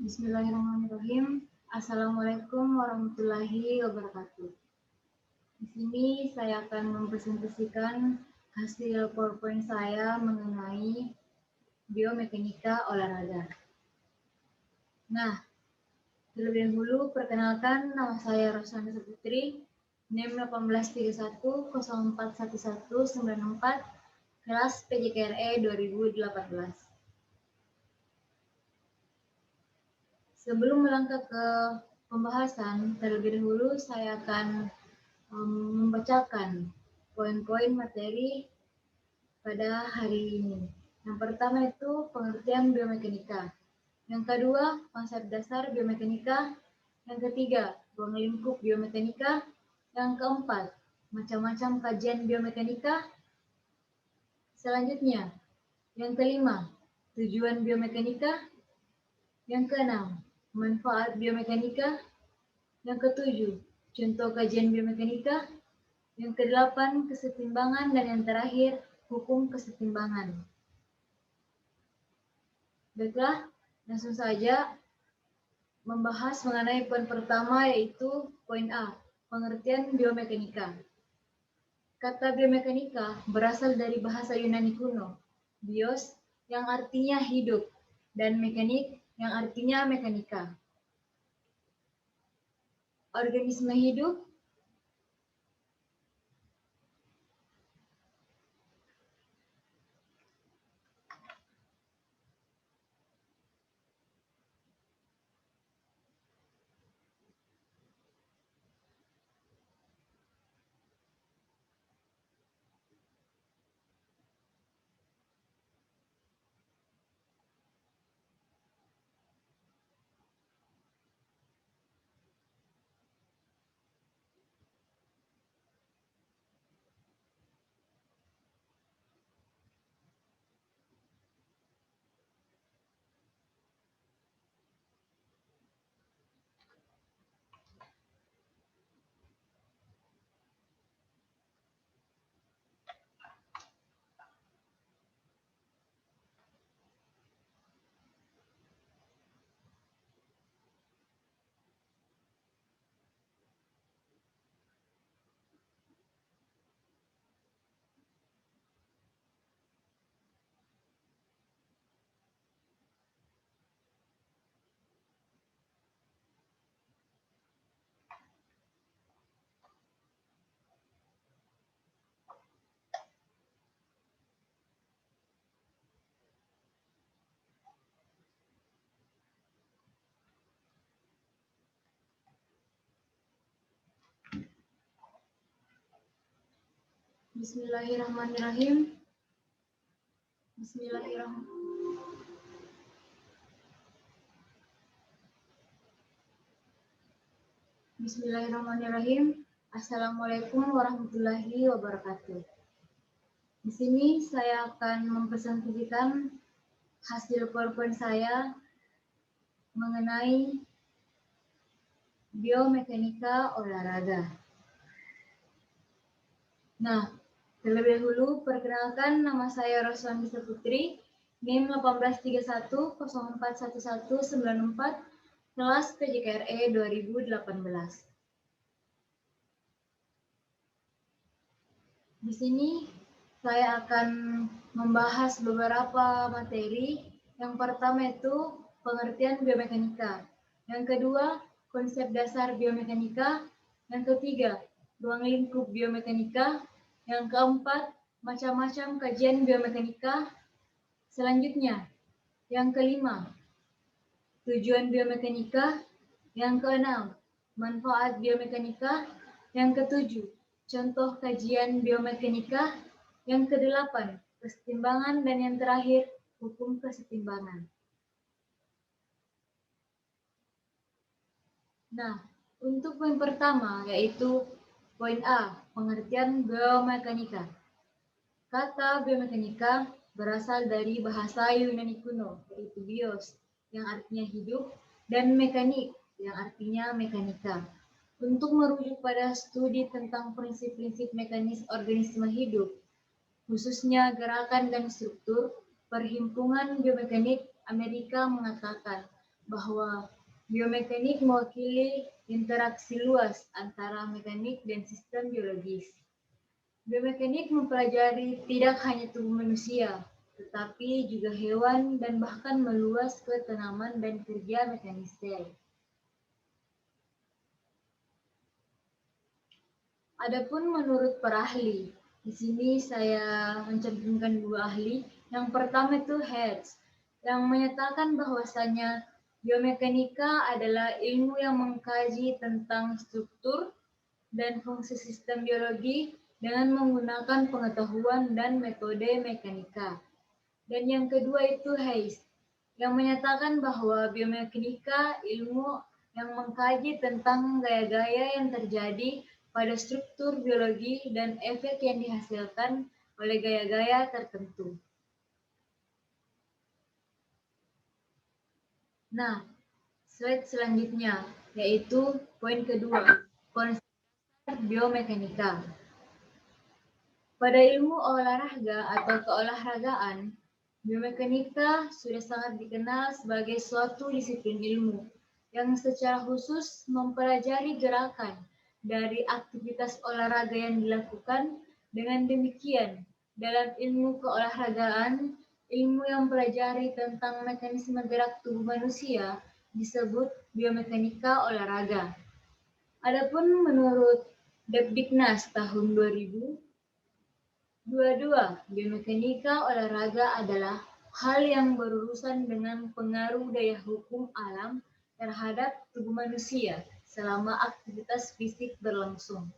Bismillahirrahmanirrahim. Assalamualaikum warahmatullahi wabarakatuh. Di sini saya akan mempresentasikan hasil PowerPoint saya mengenai biomekanika olahraga. Nah, terlebih dahulu perkenalkan, nama saya Roslani Saputri, NIM 1831041194, kelas PJKRE 2018. Sebelum melangkah ke pembahasan, terlebih dahulu saya akan membacakan poin-poin materi pada hari ini. Yang pertama itu pengertian biomekanika. Yang kedua, konsep dasar biomekanika. Yang ketiga, ruang lingkup biomekanika. Yang keempat, macam-macam kajian biomekanika. Selanjutnya, yang kelima, tujuan biomekanika. Yang keenam, manfaat biomekanika. Yang ketujuh, contoh kajian biomekanika. Yang kedelapan, kesetimbangan. Dan yang terakhir, hukum kesetimbangan. Baiklah, langsung saja membahas mengenai poin pertama, yaitu poin A, pengertian biomekanika. Kata biomekanika berasal dari bahasa Yunani kuno, bios yang artinya hidup, dan mekanik yang artinya mekanika. Organisme hidup Bismillahirrahmanirrahim. Bismillahirrahmanirrahim. Assalamualaikum warahmatullahi wabarakatuh. Di sini saya akan mempresentasikan hasil PowerPoint saya mengenai biomekanika olahraga. Nah, terlebih dahulu perkenalkan, nama saya Roslani Saputri, NIM 1831041194, kelas PJKRE 2018. Di sini saya akan membahas beberapa materi. Yang pertama itu pengertian biomekanika. Yang kedua, konsep dasar biomekanika. Yang ketiga, ruang lingkup biomekanika. Yang keempat, macam-macam kajian biomekanika. Selanjutnya, yang kelima, tujuan biomekanika. Yang keenam, manfaat biomekanika. Yang ketujuh, contoh kajian biomekanika. Yang kedelapan, kesetimbangan. Dan yang terakhir, hukum kesetimbangan. Nah, untuk poin pertama, yaitu poin A, pengertian biomekanika. Kata biomekanika berasal dari bahasa Yunani kuno, yaitu bios, yang artinya hidup, dan mekanik, yang artinya mekanika. Untuk merujuk pada studi tentang prinsip-prinsip mekanis organisme hidup, khususnya gerakan dan struktur, Perhimpunan Biomekanik Amerika mengatakan bahwa biomekanik mewakili interaksi luas antara mekanik dan sistem biologis. Biomekanik mempelajari tidak hanya tubuh manusia, tetapi juga hewan dan bahkan meluas ke tanaman dan kerja mekanisme. Adapun menurut para ahli, di sini saya mencantumkan dua ahli. Yang pertama itu Hertz, yang menyatakan bahwasanya biomekanika adalah ilmu yang mengkaji tentang struktur dan fungsi sistem biologi dengan menggunakan pengetahuan dan metode mekanika. Dan yang kedua itu Hayes, yang menyatakan bahwa biomekanika ilmu yang mengkaji tentang gaya-gaya yang terjadi pada struktur biologi dan efek yang dihasilkan oleh gaya-gaya tertentu. Nah, slide selanjutnya yaitu poin kedua, konsep biomekanika. Pada ilmu olahraga atau keolahragaan, biomekanika sudah sangat dikenal sebagai suatu disiplin ilmu yang secara khusus mempelajari gerakan dari aktivitas olahraga yang dilakukan. Dengan demikian, dalam ilmu keolahragaan, ilmu yang mempelajari tentang mekanisme gerak tubuh manusia disebut biomekanika olahraga. Adapun menurut Depdiknas tahun 2000, dua-dua, biomekanika olahraga adalah hal yang berurusan dengan pengaruh daya hukum alam terhadap tubuh manusia selama aktivitas fisik berlangsung.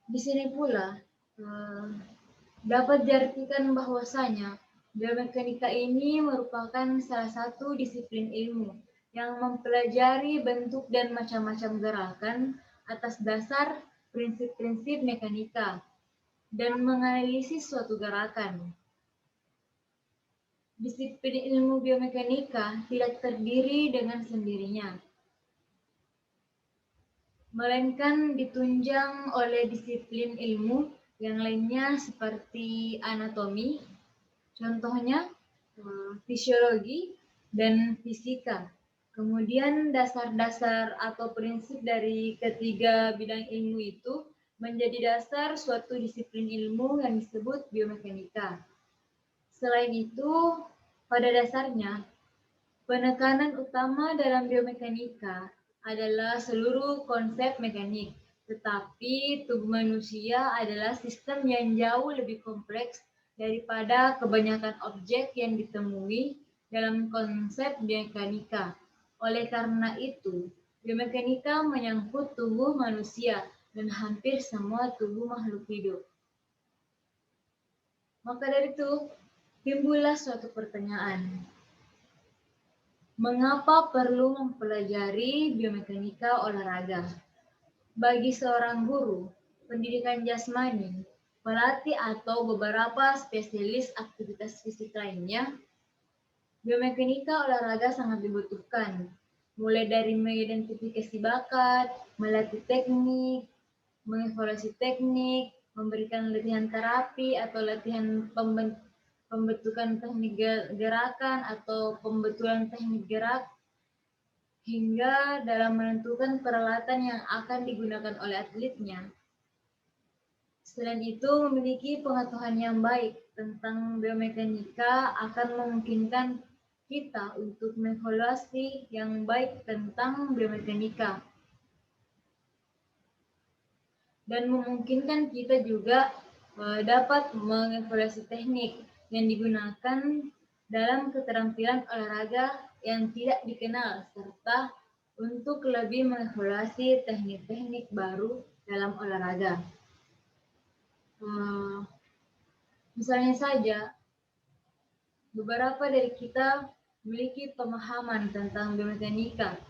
Di sini pula dapat diartikan bahwasanya biomekanika ini merupakan salah satu disiplin ilmu yang mempelajari bentuk dan macam-macam gerakan atas dasar prinsip-prinsip mekanika dan menganalisis suatu gerakan. Disiplin ilmu biomekanika tidak terdiri dengan sendirinya, melainkan ditunjang oleh disiplin ilmu yang lainnya seperti anatomi, contohnya fisiologi dan fisika. Kemudian dasar-dasar atau prinsip dari ketiga bidang ilmu itu menjadi dasar suatu disiplin ilmu yang disebut biomekanika. Selain itu, pada dasarnya, penekanan utama dalam biomekanika adalah seluruh konsep mekanik, tetapi tubuh manusia adalah sistem yang jauh lebih kompleks daripada kebanyakan objek yang ditemui dalam konsep biomekanika. Oleh karena itu, biomekanika menyangkut tubuh manusia dan hampir semua tubuh makhluk hidup. Maka dari itu, timbullah suatu pertanyaan. Mengapa perlu mempelajari biomekanika olahraga? Bagi seorang guru, pendidikan jasmani, pelatih atau beberapa spesialis aktivitas fisik lainnya, biomekanika olahraga sangat dibutuhkan, mulai dari mengidentifikasi bakat, melatih teknik, mengevaluasi teknik, memberikan latihan terapi atau latihan pembentukan teknik gerakan atau pembetulan teknik gerak, hingga dalam menentukan peralatan yang akan digunakan oleh atletnya. Selain itu, memiliki pengetahuan yang baik tentang biomekanika akan memungkinkan kita untuk mengevaluasi yang baik tentang biomekanika dan memungkinkan kita juga dapat mengevaluasi teknik yang digunakan dalam keterampilan olahraga yang tidak dikenal serta untuk lebih mengevaluasi teknik-teknik baru dalam olahraga. Misalnya saja, beberapa dari kita memiliki pemahaman tentang biomekanika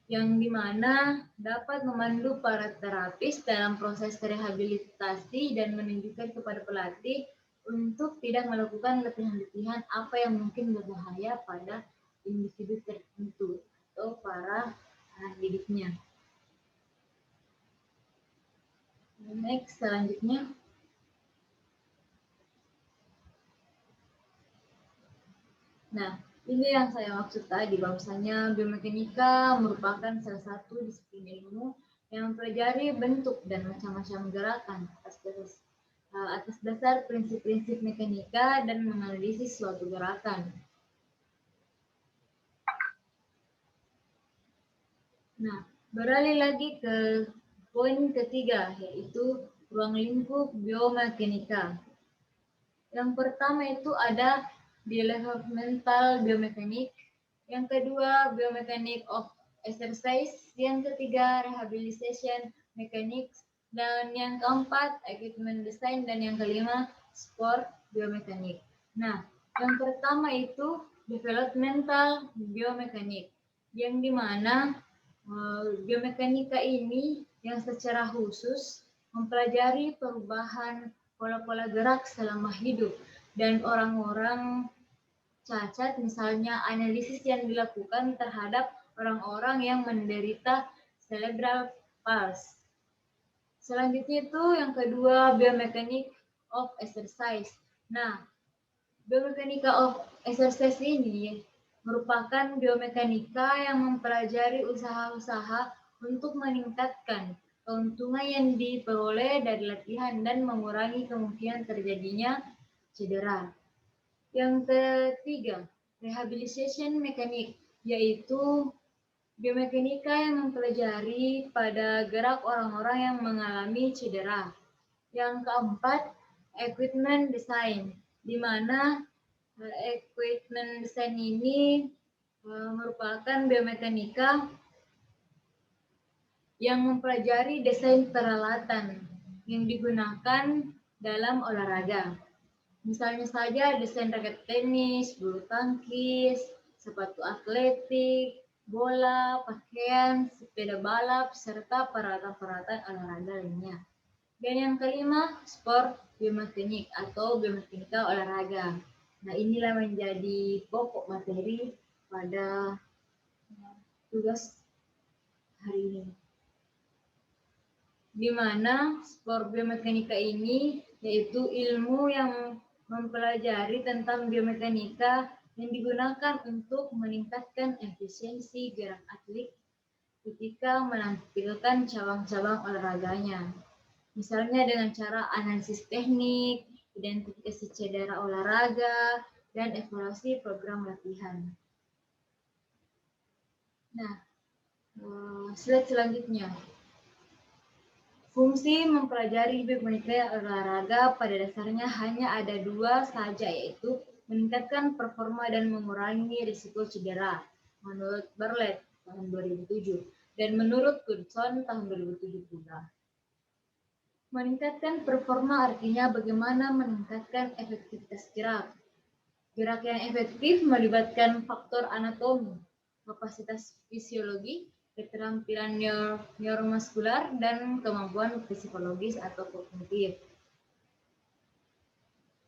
yang dimana dapat memandu para terapis dalam proses rehabilitasi dan menunjukkan kepada pelatih untuk tidak melakukan latihan-latihan apa yang mungkin berbahaya pada individu tertentu atau para anak didiknya. Next, selanjutnya. Nah, ini yang saya maksud tadi, bahwasanya biomekanika merupakan salah satu disiplin ilmu yang mempelajari bentuk dan macam-macam gerakan atas dasar prinsip-prinsip mekanika dan menganalisis suatu gerakan. Nah, beralih lagi ke poin ketiga, yaitu ruang lingkup biomekanika. Yang pertama itu ada developmental biomekanik, yang kedua biomekanik of exercise, yang ketiga rehabilitation mechanics, dan yang keempat equipment design, dan yang kelima sport biomekanik. Nah, yang pertama itu developmental biomekanik, yang dimana biomekanika ini yang secara khusus mempelajari perubahan pola-pola gerak selama hidup dan orang-orang cacat, misalnya analisis yang dilakukan terhadap orang-orang yang menderita cerebral palsy. Selanjutnya itu yang kedua biomekanik of exercise. Nah, biomekanika of exercise ini merupakan biomekanika yang mempelajari usaha-usaha untuk meningkatkan keuntungan yang diperoleh dari latihan dan mengurangi kemungkinan terjadinya cedera. Yang ketiga, rehabilitation mechanic, yaitu biomekanika yang mempelajari pada gerak orang-orang yang mengalami cedera. Yang keempat, equipment design, di mana equipment design ini merupakan biomekanika yang mempelajari desain peralatan yang digunakan dalam olahraga. Misalnya saja desain raket tenis, bulu tangkis, sepatu atletik, bola, pakaian, sepeda balap, serta peralatan-peralatan olahraga lainnya. Dan yang kelima, sport biomekanik atau biomekanika olahraga. Nah, inilah menjadi pokok materi pada tugas hari ini. Di mana sport biomekanika ini yaitu ilmu yang mempelajari tentang biomekanika yang digunakan untuk meningkatkan efisiensi gerak atlet ketika menampilkan cabang-cabang olahraganya. Misalnya dengan cara analisis teknik, identifikasi cedera olahraga, dan evaluasi program latihan. Nah, slide selanjutnya. Fungsi mempelajari biomekanika olahraga pada dasarnya hanya ada dua saja, yaitu meningkatkan performa dan mengurangi risiko cedera, menurut Bartlett tahun 2007, dan menurut Goodson tahun 2007 pula. Meningkatkan performa artinya bagaimana meningkatkan efektivitas gerak. Gerak yang efektif melibatkan faktor anatomi, kapasitas fisiologi, keterampilan neuromuskular, dan kemampuan psikologis atau kognitif.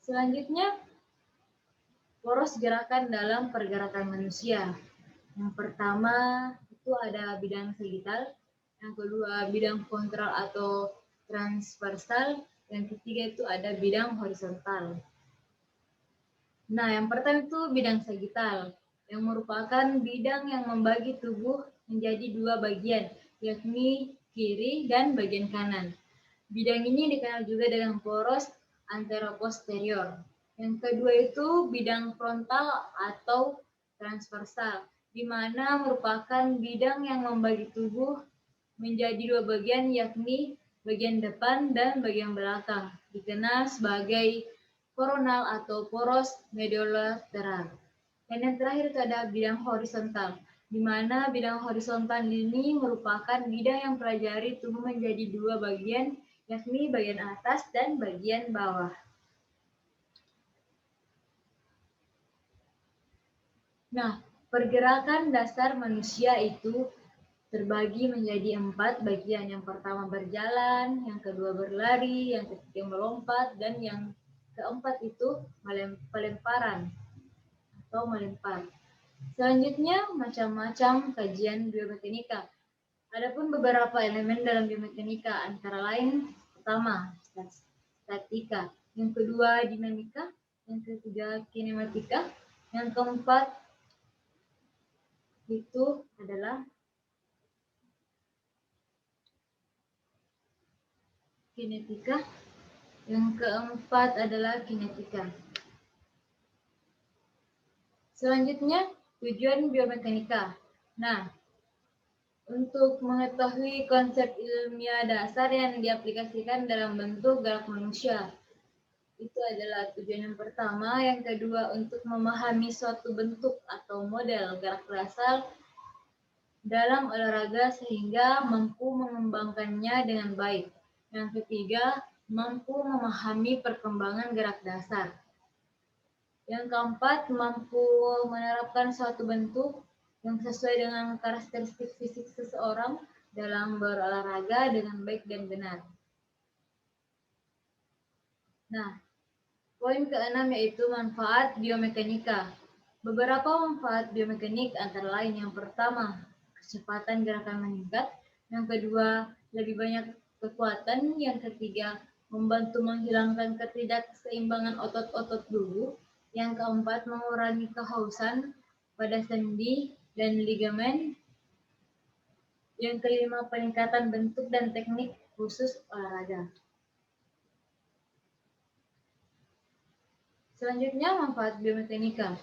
Selanjutnya, poros gerakan dalam pergerakan manusia. Yang pertama itu ada bidang sagital, yang kedua bidang kontrol atau transversal, yang ketiga itu ada bidang horizontal. Nah, yang pertama itu bidang sagital, yang merupakan bidang yang membagi tubuh menjadi dua bagian, yakni kiri dan bagian kanan. Bidang ini dikenal juga dengan poros anteroposterior. Yang kedua itu bidang frontal atau transversal, di mana merupakan bidang yang membagi tubuh menjadi dua bagian, yakni bagian depan dan bagian belakang, dikenal sebagai koronal atau poros mediolateral. Dan yang terakhir itu ada bidang horizontal, di mana bidang horizontal ini merupakan bidang yang pelajari tubuh menjadi dua bagian, yakni bagian atas dan bagian bawah. Nah, pergerakan dasar manusia itu terbagi menjadi 4 bagian. Yang pertama berjalan, yang kedua berlari, yang ketiga melompat, dan yang keempat itu pelemparan atau melempar. Selanjutnya, macam-macam kajian biomekanika. Adapun beberapa elemen dalam biomekanika antara lain, pertama, statika, yang kedua dinamika, yang ketiga kinematika, Yang keempat itu adalah kinetika. Yang keempat adalah kinetika. Selanjutnya, tujuan biomekanika. Nah, untuk mengetahui konsep ilmiah dasar yang diaplikasikan dalam bentuk gerak manusia. Itu adalah tujuan yang pertama. Yang kedua, untuk memahami suatu bentuk atau model gerak dasar dalam olahraga sehingga mampu mengembangkannya dengan baik. Yang ketiga, mampu memahami perkembangan gerak dasar. Yang keempat, mampu menerapkan suatu bentuk yang sesuai dengan karakteristik fisik seseorang dalam berolahraga dengan baik dan benar. Nah, poin keenam yaitu manfaat biomekanika. Beberapa manfaat biomekanik antara lain yang pertama, kecepatan gerakan meningkat. Yang kedua, lebih banyak kekuatan. Yang ketiga, membantu menghilangkan ketidakseimbangan otot-otot tubuh. Yang keempat, mengurangi kehausan pada sendi dan ligamen. Yang kelima, peningkatan bentuk dan teknik khusus olahraga. Selanjutnya, manfaat biomekanika.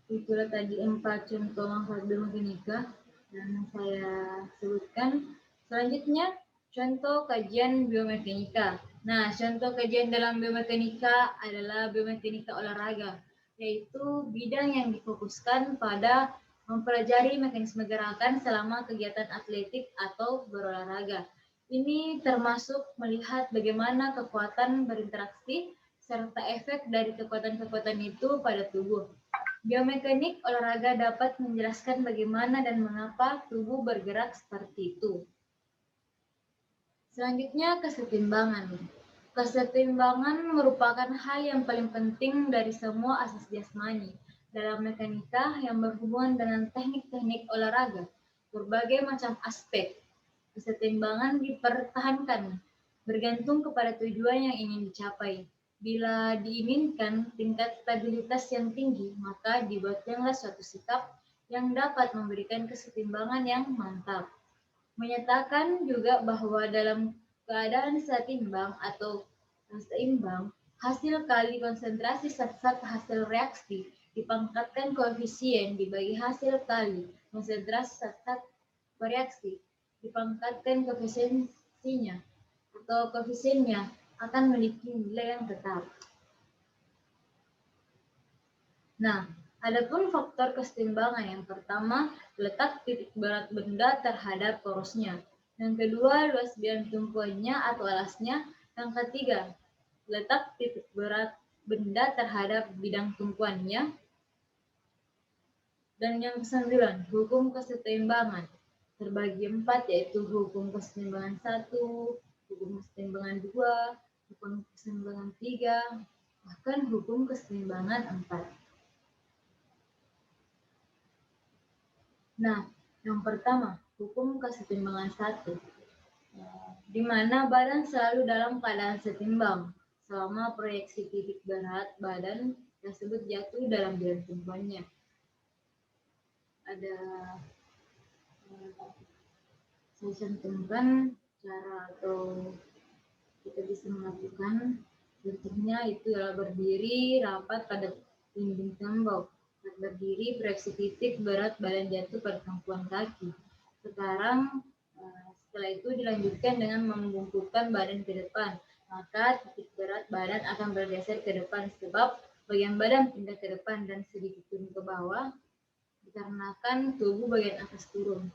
Itulah tadi 4 contoh manfaat biomekanika yang saya sebutkan. Selanjutnya, contoh kajian biomekanika. Nah, contoh kajian dalam biomekanika adalah biomekanika olahraga, yaitu bidang yang difokuskan pada mempelajari mekanisme gerakan selama kegiatan atletik atau berolahraga. Ini termasuk melihat bagaimana kekuatan berinteraksi serta efek dari kekuatan-kekuatan itu pada tubuh. Biomekanik olahraga dapat menjelaskan bagaimana dan mengapa tubuh bergerak seperti itu. Selanjutnya, kesetimbangan. Kesetimbangan merupakan hal yang paling penting dari semua asas jasmani dalam mekanika yang berhubungan dengan teknik-teknik olahraga. Berbagai macam aspek kesetimbangan dipertahankan bergantung kepada tujuan yang ingin dicapai. Bila diinginkan tingkat stabilitas yang tinggi, maka dibuatkanlah suatu sikap yang dapat memberikan kesetimbangan yang mantap. Menyatakan juga bahwa dalam keadaan setimbang atau seimbang, hasil kali konsentrasi zat-zat hasil reaksi dipangkatkan koefisien dibagi hasil kali konsentrasi zat-zat bereaksi dipangkatkan koefisiennya atau koefisiennya akan memiliki nilai yang tetap. Nah, adapun faktor kesetimbangan yang pertama, letak titik berat benda terhadap porosnya. Yang kedua, luas bidang tumpuannya atau alasnya. Yang ketiga, letak titik berat benda terhadap bidang tumpuannya. Dan yang kesembilan, hukum kesetimbangan. Terbagi 4, yaitu hukum kesetimbangan 1, hukum kesetimbangan 2, hukum kesetimbangan 3, bahkan hukum kesetimbangan 4. Nah, yang pertama, hukum kesetimbangan 1, di mana badan selalu dalam keadaan setimbang selama proyeksi titik berat badan tersebut jatuh dalam bidang tumpuannya. Ada saya cantumkan cara atau kita bisa melakukan bentuknya itu adalah berdiri rapat pada dinding tembok. Berdiri proyeksi titik berat badan jatuh pada tumpuan kaki. Sekarang setelah itu dilanjutkan dengan membungkukkan badan ke depan. Maka titik berat badan akan bergeser ke depan sebab bagian badan pindah ke depan dan sedikit turun ke bawah dikarenakan tubuh bagian atas turun.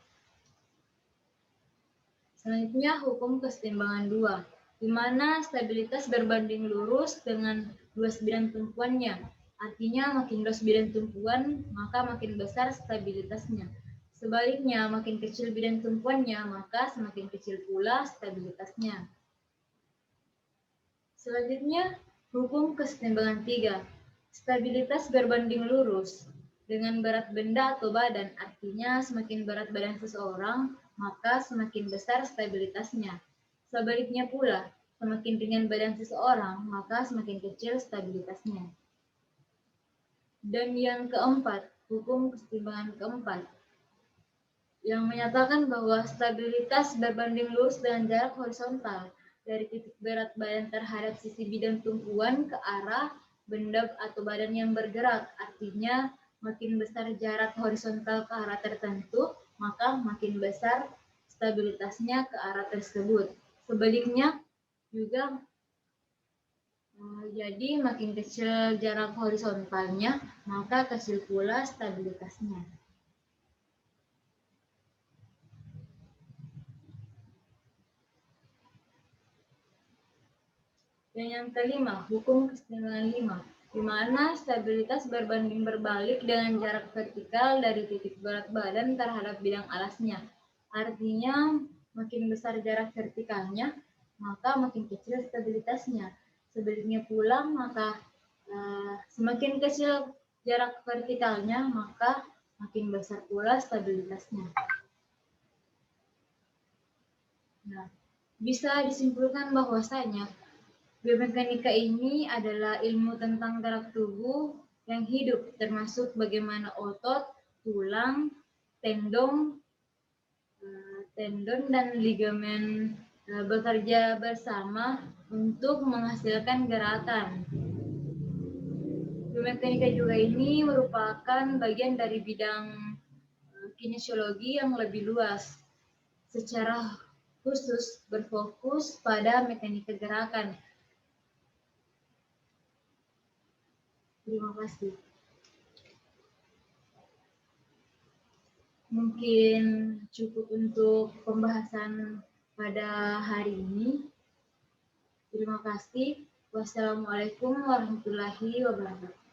Selanjutnya hukum kesetimbangan 2, di mana stabilitas berbanding lurus dengan luas bidang tumpuannya. Artinya makin luas bidang tumpuan, maka makin besar stabilitasnya. Sebaliknya, makin kecil bidang tumpuannya, maka semakin kecil pula stabilitasnya. Selanjutnya, hukum kesetimbangan 3, stabilitas berbanding lurus dengan berat benda atau badan. Artinya semakin berat badan seseorang, maka semakin besar stabilitasnya. Sebaliknya pula, semakin ringan badan seseorang, maka semakin kecil stabilitasnya. Dan yang keempat, hukum kesetimbangan keempat, yang menyatakan bahwa stabilitas berbanding lurus dengan jarak horizontal dari titik berat badan terhadap sisi bidang tumpuan ke arah benda atau badan yang bergerak. Artinya, makin besar jarak horizontal ke arah tertentu, maka makin besar stabilitasnya ke arah tersebut. Sebaliknya juga, jadi makin kecil jarak horizontalnya, maka kecil pula stabilitasnya. Dan yang kelima, hukum kesetimbangan 5, di mana stabilitas berbanding berbalik dengan jarak vertikal dari titik berat badan terhadap bidang alasnya. Artinya, makin besar jarak vertikalnya, maka makin kecil stabilitasnya. Sebaliknya pula, maka semakin kecil jarak vertikalnya, maka makin besar pula stabilitasnya. Nah, bisa disimpulkan bahwasanya biomekanika ini adalah ilmu tentang gerak tubuh yang hidup, termasuk bagaimana otot, tulang, tendon, dan ligamen bekerja bersama untuk menghasilkan gerakan. Biomekanika juga ini merupakan bagian dari bidang kinesiologi yang lebih luas, secara khusus berfokus pada mekanika gerakan. Terima kasih. Mungkin cukup untuk pembahasan pada hari ini. Terima kasih. Wassalamualaikum warahmatullahi wabarakatuh.